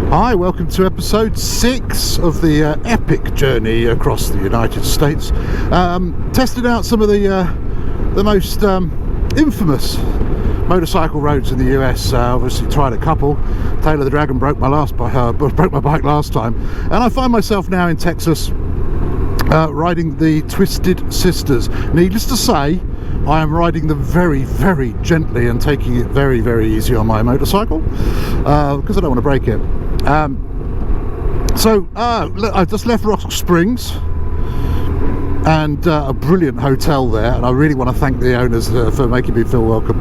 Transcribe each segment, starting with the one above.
Hi, welcome to episode 6 of the epic journey across the United States. Testing out some of the most infamous motorcycle roads in the US. Obviously tried a couple. Tail of the Dragon broke my bike last time, and I find myself now in Texas riding the Twisted Sisters. Needless to say, I am riding them very, very gently and taking it very, very easy on my motorcycle because I don't want to break it. I just left Rock Springs, and a brilliant hotel there, and I really want to thank the owners for making me feel welcome.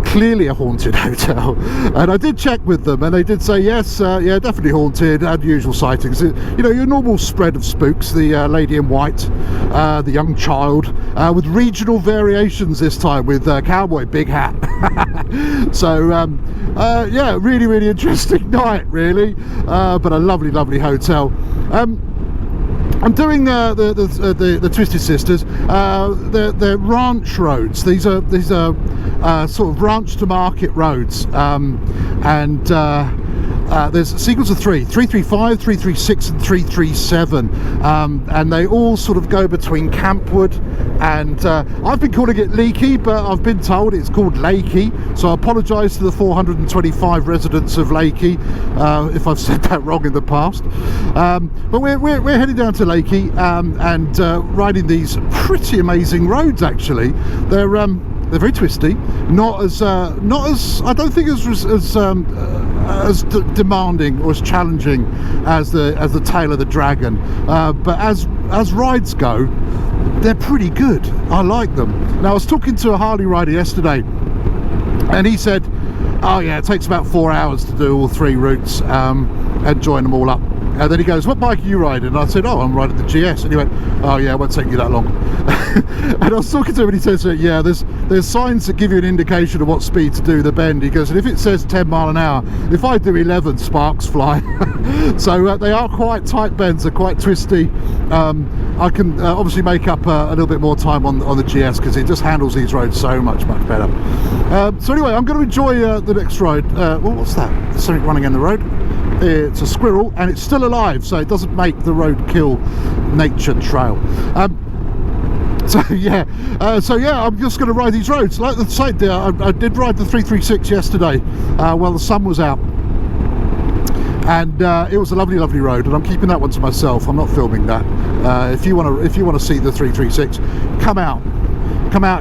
Clearly a haunted hotel, and I did check with them, and they did say yes, yeah, definitely haunted, unusual sightings. You know, your normal spread of spooks, the lady in white, the young child, with regional variations this time, with cowboy big hat. So yeah, really, really interesting night, really, but a lovely, lovely hotel. I'm doing the Twisted Sisters. They're ranch roads. These are sort of ranch to market roads, and there's a sequence of 335, 336 and 337, and they all sort of go between Campwood and I've been calling it Leakey, but I've been told it's called Lakey, so I apologise to the 425 residents of Lakey if I've said that wrong in the past. But we're heading down to Lakey and riding these pretty amazing roads. Actually, they're very twisty, not as I don't think as demanding or as challenging as the Tail of the Dragon, but as rides go, they're pretty good. I like them. Now, I was talking to a Harley rider yesterday, and he said, oh yeah, it takes about 4 hours to do all 3 routes and join them all up. And then he goes, what bike are you riding? And I said, oh, I'm riding the GS. And he went, oh yeah, it won't take you that long. And I was talking to him, and he says, yeah, there's signs that give you an indication of what speed to do the bend. He goes, and if it says 10 mile an hour, if I do 11, sparks fly. So they are quite tight bends, they're quite twisty. I can obviously make up a little bit more time on the GS because it just handles these roads so much better. So anyway, I'm going to enjoy the next ride. Well, what's that? There's something running in the road. It's a squirrel, and it's still alive, so it doesn't make the roadkill nature trail. So yeah, I'm just going to ride these roads. Like I said, I did ride the 336 yesterday while the sun was out, and it was a lovely, lovely road, and I'm keeping that one to myself. I'm not filming that. If you want to see the 336, come out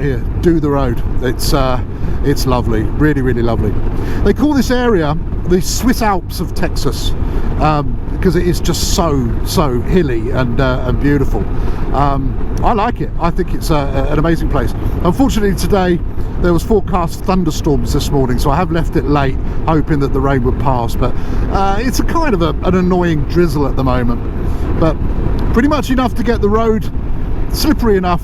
here, do the road. It's lovely, really, really lovely. They call this area the Swiss Alps of Texas because it is just so hilly and beautiful. I like it. I think it's an amazing place. Unfortunately today there was forecast thunderstorms this morning, so I have left it late, hoping that the rain would pass, but it's a kind of an annoying drizzle at the moment, but pretty much enough to get the road slippery enough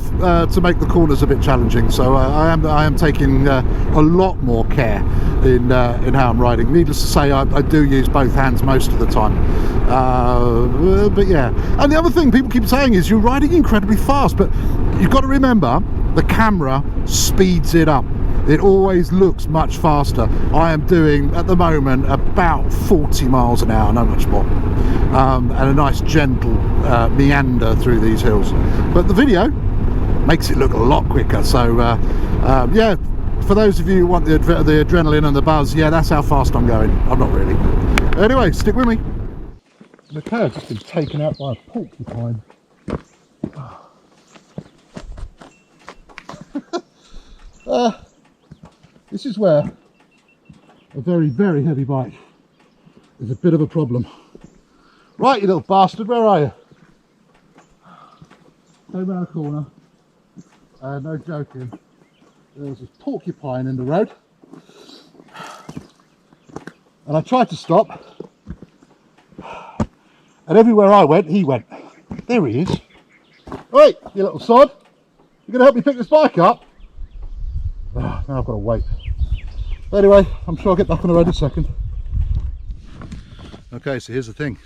to make the corners a bit challenging. So I am taking a lot more care in how I'm riding. Needless to say, I do use both hands most of the time, but yeah. And the other thing people keep saying is you're riding incredibly fast, but you've got to remember the camera speeds it up. It always looks much faster. I am doing at the moment about 40 miles an hour, not much more, and a nice gentle meander through these hills, but the video makes it look a lot quicker. So yeah, for those of you who want the adrenaline and the buzz, yeah, that's how fast I'm going. I'm not really. Anyway, stick with me. The car's just been taken out by a porcupine. This is where a very, very heavy bike is a bit of a problem. Right, you little bastard, where are you? Came around the corner, no joking, there was this porcupine in the road, and I tried to stop, and everywhere I went, he went. There he is. Right, you little sod, you going to help me pick this bike up? Oh, now I've got to wait. Anyway, I'm sure I'll get back on the road in a second. Okay, so here's the thing.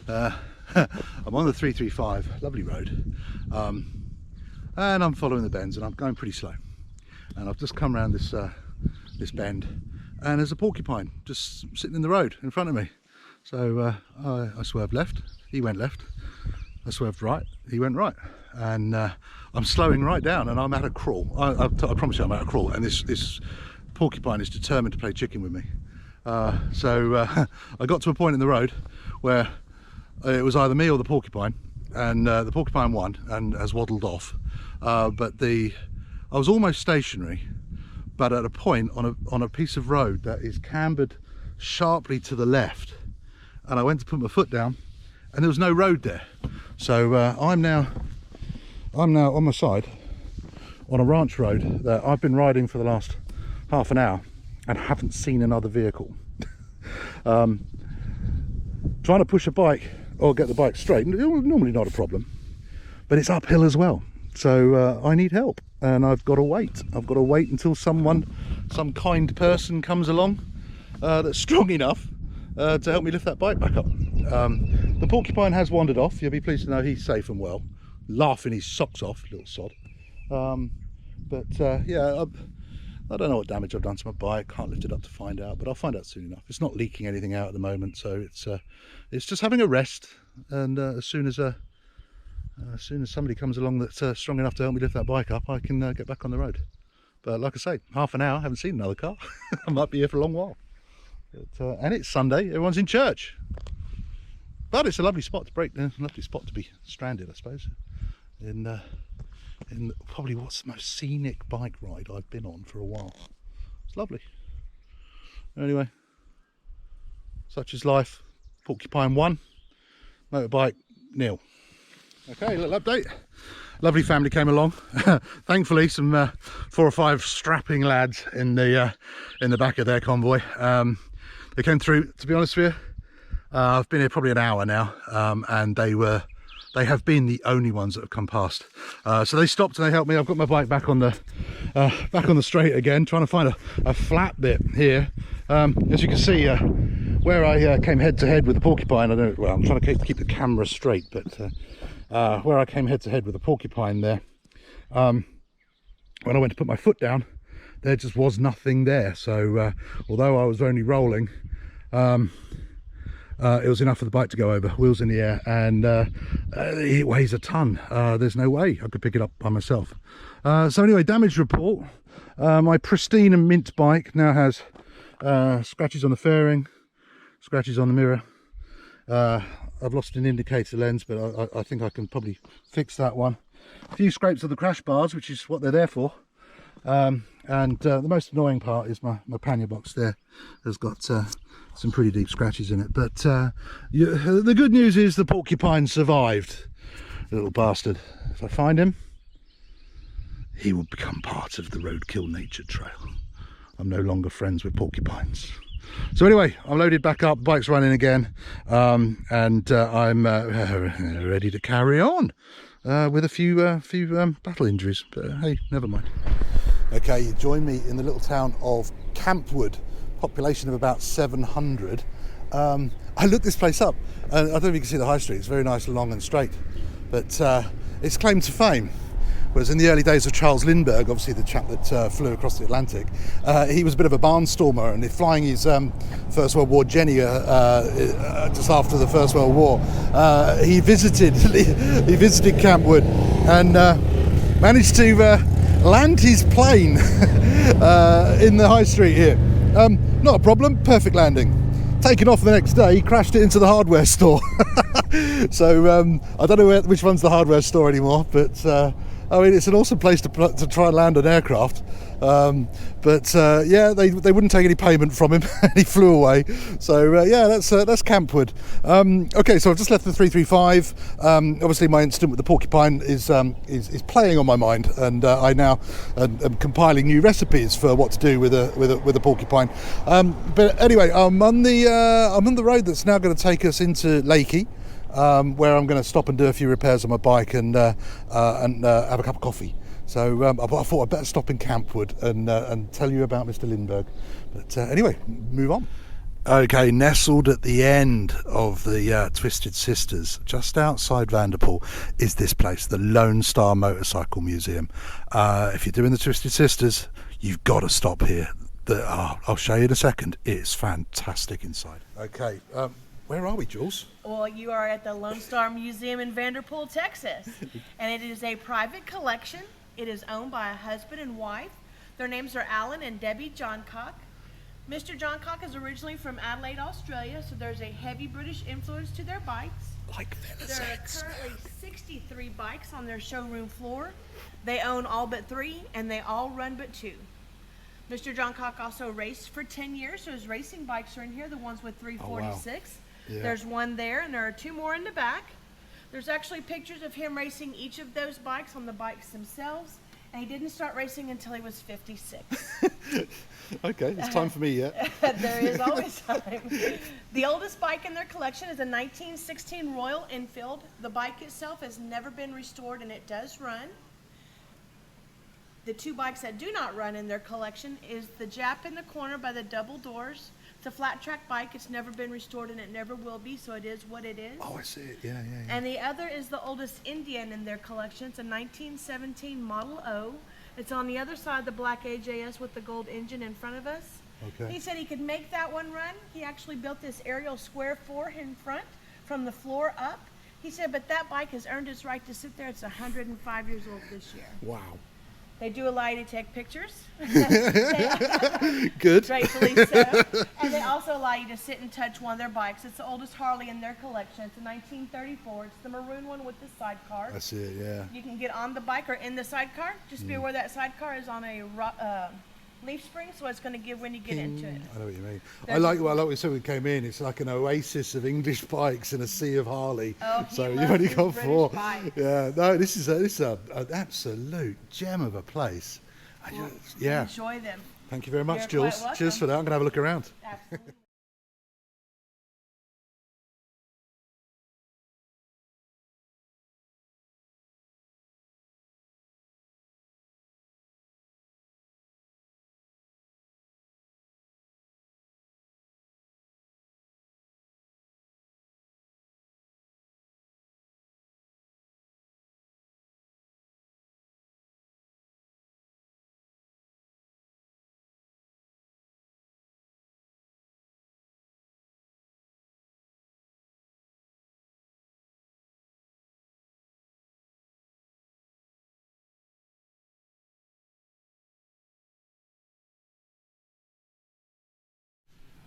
I'm on the 335, lovely road, and I'm following the bends, and I'm going pretty slow. And I've just come around this bend, and there's a porcupine just sitting in the road in front of me. So I swerved left, he went left. I swerved right, he went right. And I'm slowing right down, and I'm at a crawl. I promise you I'm at a crawl, and this porcupine is determined to play chicken with me. So I got to a point in the road where it was either me or the porcupine, and the porcupine won and has waddled off. But I was almost stationary, but at a point on a piece of road that is cambered sharply to the left, and I went to put my foot down, and there was no road there. So I'm now on my side on a ranch road that I've been riding for the last half an hour and haven't seen another vehicle. Trying to push a bike or get the bike straight, normally not a problem, but it's uphill as well. So I need help, and I've got to wait. I've got to wait until some kind person comes along that's strong enough to help me lift that bike back up. The porcupine has wandered off. You'll be pleased to know he's safe and well, laughing his socks off, little sod. Yeah, I don't know what damage I've done to my bike. Can't lift it up to find out, but I'll find out soon enough. It's not leaking anything out at the moment, so it's just having a rest. And as soon as somebody comes along that's strong enough to help me lift that bike up, I can get back on the road. But like I say, half an hour, I haven't seen another car. I might be here for a long while. But, and it's Sunday, everyone's in church. But it's a lovely spot to break, a lovely spot to be stranded, I suppose. In probably what's the most scenic bike ride I've been on for a while. It's lovely. Anyway, such is life. Porcupine 1, motorbike 0. Okay, little update. Lovely family came along. Thankfully, some 4 or 5 strapping lads in the back of their convoy. They came through. To be honest with you, I've been here probably an hour now, and they have been the only ones that have come past. So they stopped and they helped me. I've got my bike back on the straight again, trying to find a flat bit here. As you can see, where I came head to head with the porcupine, I'm trying to keep the camera straight, but where I came head to head with the porcupine there, when I went to put my foot down, there just was nothing there. So although I was only rolling, it was enough for the bike to go over, wheels in the air, and it weighs a ton. There's no way I could pick it up by myself. So anyway, damage report. My pristine and mint bike now has scratches on the fairing, scratches on the mirror. I've lost an indicator lens, but I think I can probably fix that one. A few scrapes of the crash bars, which is what they're there for. And the most annoying part is my pannier box there has got some pretty deep scratches in it. But the good news is the porcupine survived, little bastard. If I find him, he will become part of the roadkill nature trail. I'm no longer friends with porcupines. So anyway, I'm loaded back up, the bike's running again, and I'm ready to carry on with a few battle injuries, but hey, never mind. Okay, you join me in the little town of Campwood, population of about 700. I looked this place up, and I don't know if you can see the high street. It's very nice, long and straight, but its claim to fame was in the early days of Charles Lindbergh, obviously the chap that flew across the Atlantic. He was a bit of a barnstormer, and flying his First World War Jenny just after the First World War, he visited Campwood and managed to land his plane in the high street here. Not a problem, perfect landing. Taken off the next day, crashed it into the hardware store. So I don't know which one's the hardware store anymore, but I mean, it's an awesome place to try and land an aircraft. Yeah, they wouldn't take any payment from him, and he flew away. So yeah, that's Campwood. Okay, so I've just left the 335. Obviously, my incident with the porcupine is playing on my mind, and I now am compiling new recipes for what to do with a porcupine. But anyway, I'm on the road that's now going to take us into Lakey. Where I'm going to stop and do a few repairs on my bike and have a cup of coffee. So I thought I'd better stop in Campwood and tell you about Mr. Lindbergh. But anyway, move on. Okay, nestled at the end of the Twisted Sisters, just outside Vanderpool, is this place, the Lone Star Motorcycle Museum. If you're doing the Twisted Sisters, you've got to stop here. I'll show you in a second. It's fantastic inside. Okay, where are we, Jules? Well, you are at the Lone Star Museum in Vanderpool, Texas, and it is a private collection. It is owned by a husband and wife. Their names are Alan and Debbie Johncock. Mr. Johncock is originally from Adelaide, Australia, so there's a heavy British influence to their bikes. Like Venice. There are currently 63 bikes on their showroom floor. They own all but 3, and they all run but 2. Mr. Johncock also raced for 10 years, so his racing bikes are in here, the ones with 346. Oh, wow. Yeah. There's one there, and there are 2 more in the back. There's actually pictures of him racing each of those bikes on the bikes themselves, and he didn't start racing until he was 56. Okay, it's time for me yet. There is always time. The oldest bike in their collection is a 1916 Royal Enfield. The bike itself has never been restored, and it does run. The 2 bikes that do not run in their collection is the Jap in the corner by the double doors. It's a flat track bike. It's never been restored, and it never will be, so it is what it is. Oh, I see it. Yeah. And the other is the oldest Indian in their collection. It's a 1917 Model O. It's on the other side of the black AJS with the gold engine in front of us. Okay. He said he could make that one run. He actually built this aerial square floor in front from the floor up. He said, but that bike has earned its right to sit there. It's 105 years old this year. Wow. They do allow you to take pictures. Good. Gratefully so. And they also allow you to sit and touch one of their bikes. It's the oldest Harley in their collection. It's a 1934. It's the maroon one with the sidecar. I see it, yeah. You can get on the bike or in the sidecar. Just be aware that sidecar is on a leaf spring, so it's going to give when you get into it. I know what you mean. I like what we said when we came in. It's like an oasis of English bikes in a sea of Harley. Oh, so you've only got British 4. bikes. Yeah, no, this is an absolute gem of a place. Yeah. Enjoy them. Thank you very much, You're Jules. quite welcome. Cheers for that. I'm going to have a look around. Absolutely.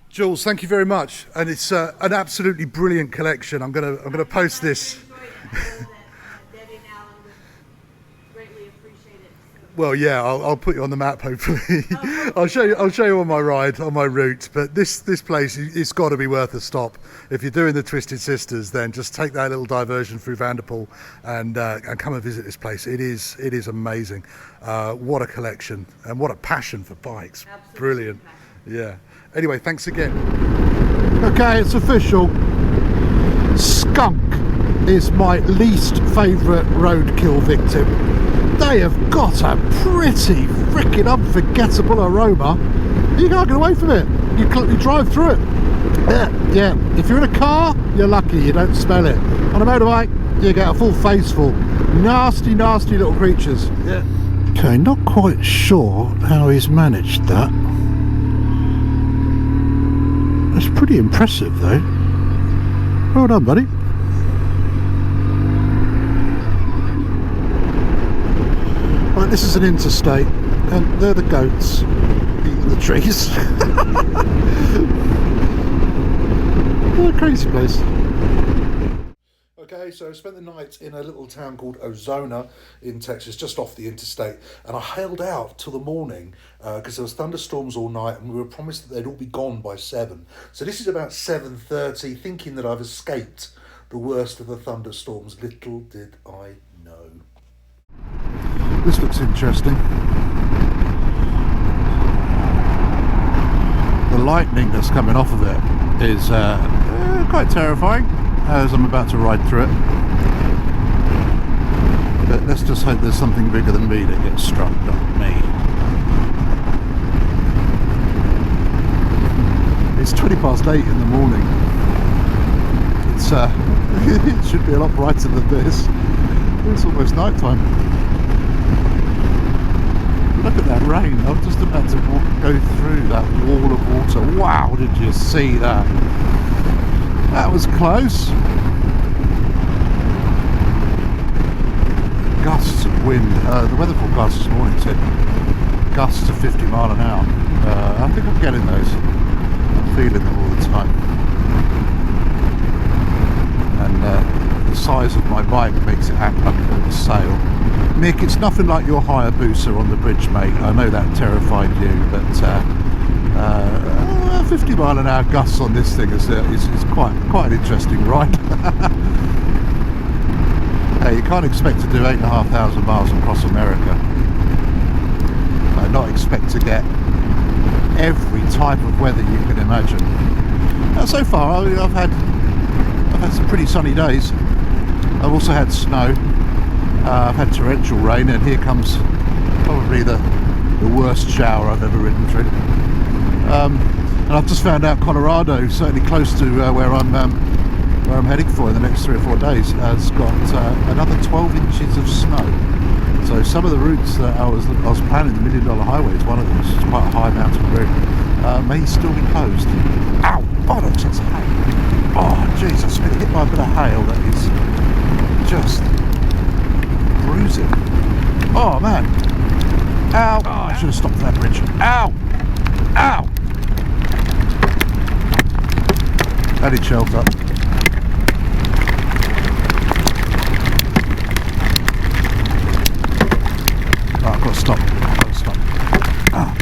Jules, thank you very much, and it's an absolutely brilliant collection. I'm gonna post this. Well, yeah, I'll put you on the map. Hopefully, I'll show you on my route. But this place, it's got to be worth a stop. If you're doing the Twisted Sisters, then just take that little diversion through Vanderpool and come and visit this place. It is amazing. What a collection and what a passion for bikes. Absolutely. Brilliant. Yeah. Anyway, thanks again. Okay, it's official. Skunk is my least favourite roadkill victim. They have got a pretty freaking unforgettable aroma. You can't get away from it. You drive through it. Yeah. If you're in a car, you're lucky. You don't smell it. On a motorbike, you get a full face full. Nasty little creatures. Yeah. Okay, not quite sure how he's managed that. That's pretty impressive though. Well done, buddy. Right, this is an interstate and they're the goats eating the trees. What a crazy place. Okay, so I spent the night in a little town called Ozona in Texas, just off the interstate, and I held out till the morning because there was thunderstorms all night and we were promised that they'd all be gone by 7. So this is about 7:30, thinking that I've escaped the worst of the thunderstorms. Little did I know. This looks interesting. The lightning that's coming off of it is quite terrifying as I'm about to ride through it. But let's just hope there's something bigger than me that gets struck, not me. It's 8:20 in the morning. It's it should be a lot brighter than this. It's almost night time. Look at that rain. I was just about to go through that wall of water. Wow, did you see that? That was close. Gusts of wind. The weather forecast this morning said gusts of 50 mile an hour. I think I'm getting those. I'm feeling them all the time. And the size of my bike makes it act like a bit of a sail. Mick, it's nothing like your Hayabusa on the bridge, mate. I know that terrified you, but 50 mile an hour gusts on this thing is quite an interesting ride. Hey, you can't expect to do 8,500 miles across America. Not expect to get every type of weather you can imagine. So far, I mean, I've had some pretty sunny days. I've also had snow. I've had torrential rain, and here comes probably the worst shower I've ever ridden through. And I've just found out Colorado, certainly close to where I'm heading for in the next 3 or 4 days, has got another 12 inches of snow. So some of the routes that I was planning, the $1 Million Highway is one of them, which is quite a high mountain route, may still be closed. Ow! Bollocks, it's hail. Oh, Jesus, been hit by a bit of hail that is just bruising. Oh, man. Ow! Oh, I should have stopped that bridge. Ow! Ow! I need shelter. I've got to stop. Ow, ow.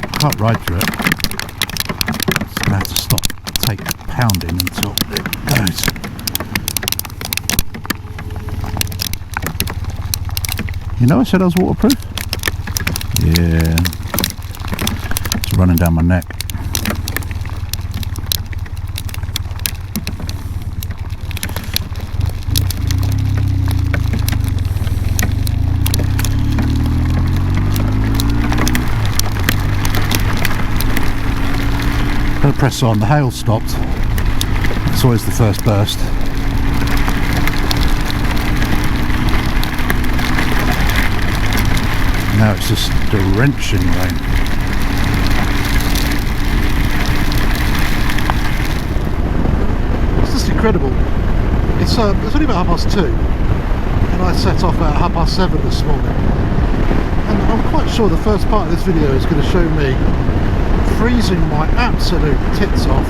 I can't ride through it. Just going to have to stop, take pounding until it goes. You know I said I was waterproof? Yeah. It's running down my neck. Don't press on, the hail stopped. It's always the first burst. Now it's just drenching rain. It's just incredible. It's only about 2:30, and I set off at 7:30 this morning. And I'm quite sure the first part of this video is going to show me freezing my absolute tits off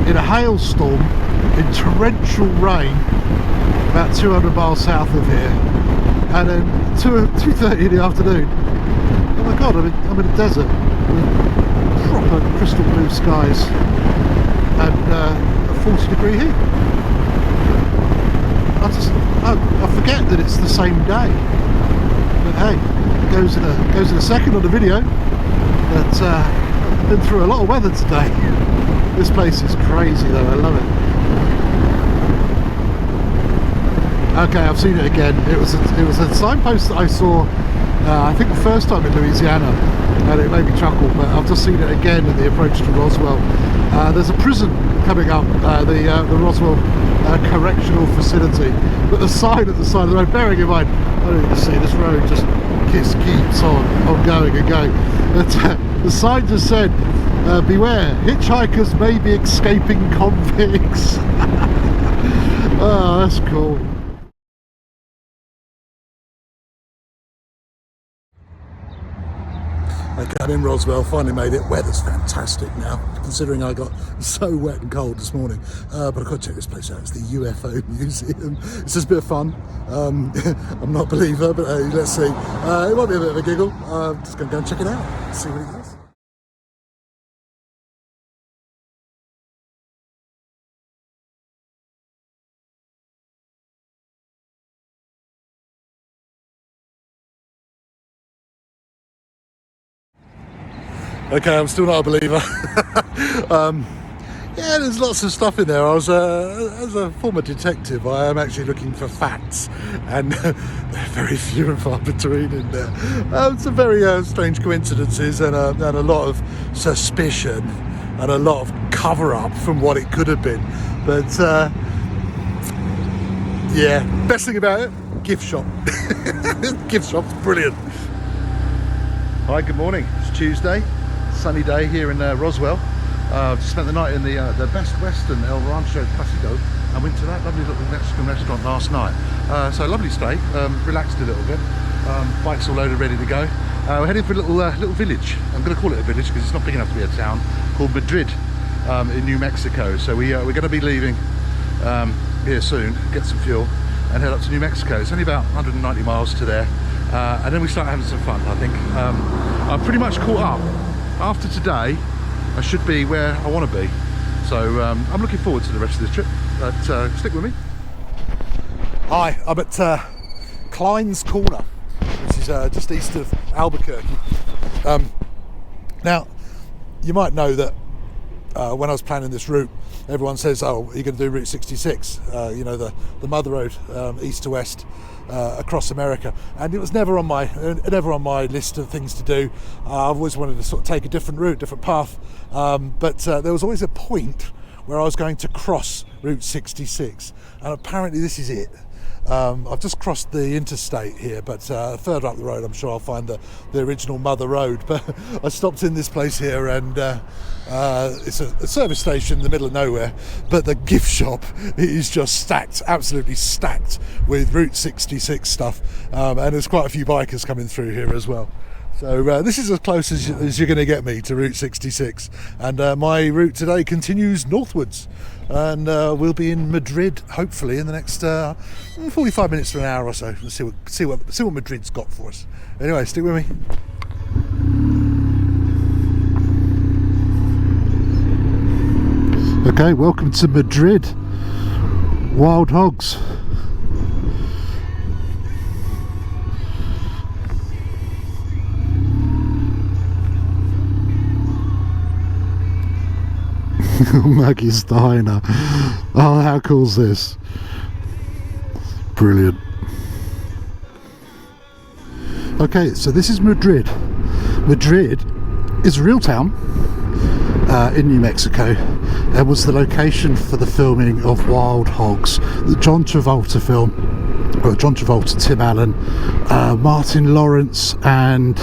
in a hailstorm in torrential rain about 200 miles south of here, and then 2:30 in the afternoon. Oh my god, I'm in a desert with proper crystal blue skies and a 40-degree heat. I forget that it's the same day, but hey, it goes in a second on the video. But I've been through a lot of weather today. This place is crazy though, I love it. Okay, I've seen it again. It was a signpost that I saw, I think the first time in Louisiana, and it made me chuckle, but I've just seen it again in the approach to Roswell. There's a prison coming up, the Roswell Correctional Facility, but the sign at the side of the road, bearing in mind, I don't even see this road just keeps on going and going. But, the sign just said, beware, hitchhikers may be escaping convicts. Oh, that's cool. Okay, I'm in Roswell, finally made it. Weather's fantastic now, considering I got so wet and cold this morning. But I've got to check this place out. It's the UFO Museum. It's just a bit of fun. I'm not a believer, but let's see. It might be a bit of a giggle. I'm just going to go and check it out, see what it does. Okay, I'm still not a believer. Yeah, there's lots of stuff in there. As a former detective, I am actually looking for facts, and they're very few and far between in there. Some very strange coincidences and a lot of suspicion. and a lot of cover up from what it could have been. But yeah, best thing about it, gift shop. Gift shop's brilliant. Hi, good morning. It's Tuesday, sunny day here in Roswell. Spent the night in the Best Western El Rancho Placido. I went to that lovely little Mexican restaurant last night. So lovely stay, relaxed a little bit. Bike's all loaded, ready to go. We're heading for a little village. I'm going to call it a village because it's not big enough to be a town, called Madrid in New Mexico. So we're going to be leaving here soon, get some fuel and head up to New Mexico. It's only about 190 miles to there. And then we start having some fun, I think. I'm pretty much caught up. After today, I should be where I want to be. So I'm looking forward to the rest of this trip, but stick with me. Hi, I'm at Klein's Corner, which is just east of Albuquerque. Now, you might know that when I was planning this route, everyone says, oh, you're going to do Route 66, you know, the mother road, east to west, across America, and it was never on my list of things to do. I've always wanted to sort of take a different route, different path, but there was always a point where I was going to cross Route 66, and apparently this is it. I've just crossed the interstate here, but further up the road I'm sure I'll find the original mother road. But I stopped in this place here, and it's a service station in the middle of nowhere, but the gift shop is just stacked, absolutely stacked with Route 66 stuff, and there's quite a few bikers coming through here as well. So this is as close as you're going to get me to Route 66, and my route today continues northwards, and we'll be in Madrid hopefully in the next 45 minutes to an hour or so. Let's see what Madrid's got for us. Anyway, stick with me. Okay, welcome to Madrid. Wild Hogs. Maggie's Diner. Oh, how cool is this? Brilliant. Okay, so this is Madrid. Madrid is a real town in New Mexico. It was the location for the filming of Wild Hogs, the John Travolta film. Well, John Travolta, Tim Allen, Martin Lawrence and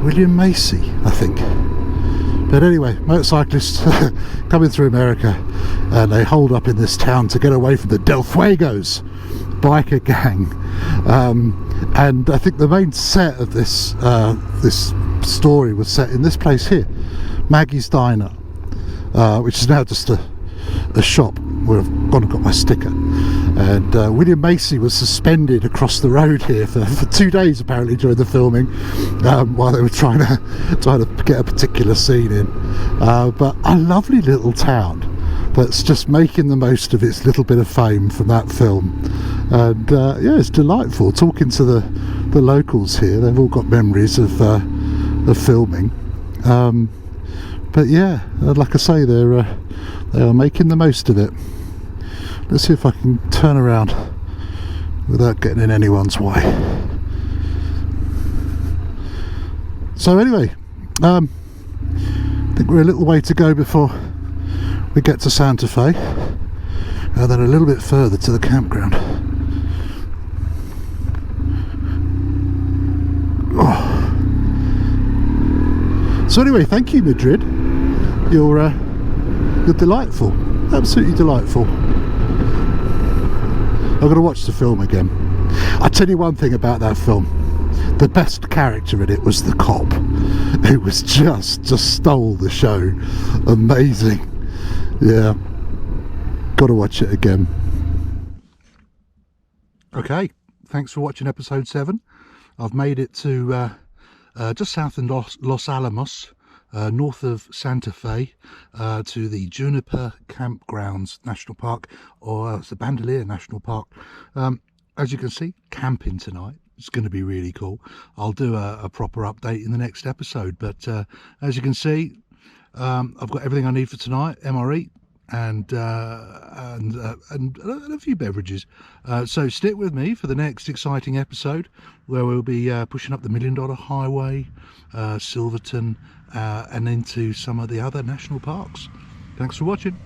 William Macy, I think. But anyway, motorcyclists coming through America, and they hold up in this town to get away from the Del Fuegos biker gang. And I think the main set of this this story was set in this place here, Maggie's Diner, which is now just a shop where I've gone and got my sticker. And William Macy was suspended across the road here for 2 days apparently during the filming, while they were trying to get a particular scene in. But a lovely little town that's just making the most of its little bit of fame from that film. And yeah, it's delightful talking to the locals here. They've all got memories of filming. But yeah, like I say, they are making the most of it. Let's see if I can turn around without getting in anyone's way. So anyway, I think we're a little way to go before we get to Santa Fe, and then a little bit further to the campground. Oh. So anyway, thank you, Madrid. You're delightful, absolutely delightful. I'm going to watch the film again. I'll tell you one thing about that film. The best character in it was the cop. It was just stole the show. Amazing. Yeah. Got to watch it again. Okay. Thanks for watching episode 7. I've made it to just south of Los Alamos, north of Santa Fe, to the Juniper Campgrounds National Park, or it's the Bandelier National Park. As you can see, camping tonight. It's going to be really cool. I'll do a proper update in the next episode, but as you can see, I've got everything I need for tonight. MRE, and a few beverages. So stick with me for the next exciting episode, where we'll be pushing up the $1 Million Highway, Silverton, and into some of the other national parks. Thanks for watching.